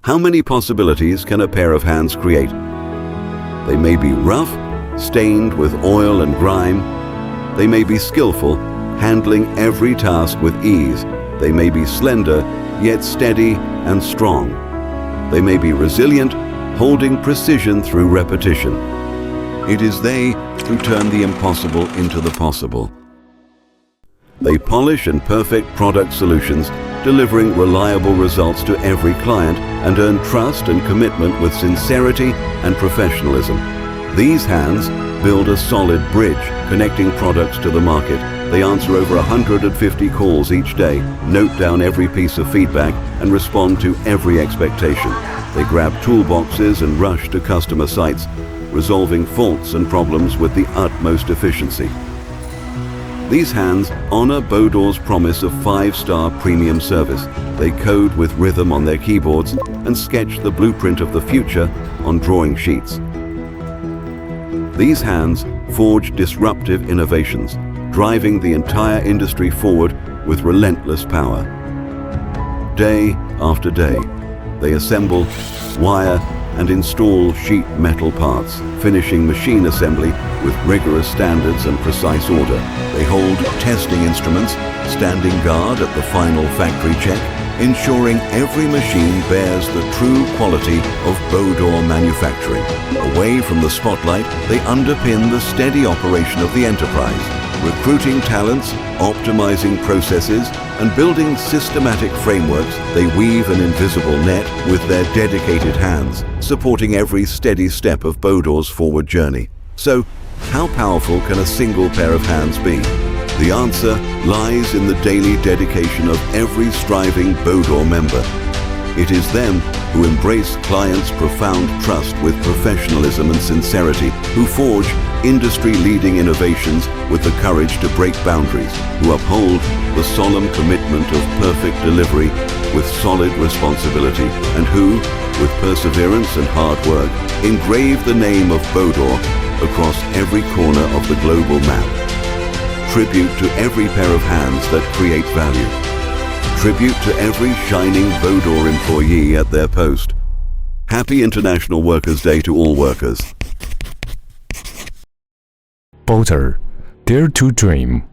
How many possibilities can a pair of hands create? They may be rough, stained with oil and grime. They may be skillful, handling every task with ease. They may be slender, yet steady and strong. They may be resilient, holding precision through repetition. It is they who turn the impossible into the possible. They polish and perfect product solutions, delivering reliable results to every client and earn trust and commitment with sincerity and professionalism. These hands build a solid bridge connecting products to the market. They answer over 150 calls each day, note down every piece of feedback, and respond to every expectation. They grab toolboxes and rush to customer sites, resolving faults and problems with the utmost efficiency. These hands honor Bodor's promise of 5-star premium service. They code with rhythm on their keyboards and sketch the blueprint of the future on drawing sheets. These hands forge disruptive innovations, driving the entire industry forward with relentless power. Day after day, they assemble, wire, and install sheet metal parts, finishing machine assembly with rigorous standards and precise order. They hold testing instruments, standing guard at the final factory check, ensuring every machine bears the true quality of Bodor manufacturing. Away from the spotlight, they underpin the steady operation of the enterprise, recruiting talents, optimizing processes, and building systematic frameworks. They weave an invisible net with their dedicated hands, supporting every steady step of Bodor's forward journey. So, how powerful can a single pair of hands be? The answer lies in the daily dedication of every striving Bodor member. It is them who embrace clients' profound trust with professionalism and sincerity, who forge industry-leading innovations with the courage to break boundaries, who uphold the solemn commitment of perfect delivery with solid responsibility, and who, with perseverance and hard work, engrave the name of Bodor across every corner of the global map. Tribute to every pair of hands that create value. Tribute to every shining Bodor employee at their post. Happy International Workers' Day to all workers. Bodor, dare to dream.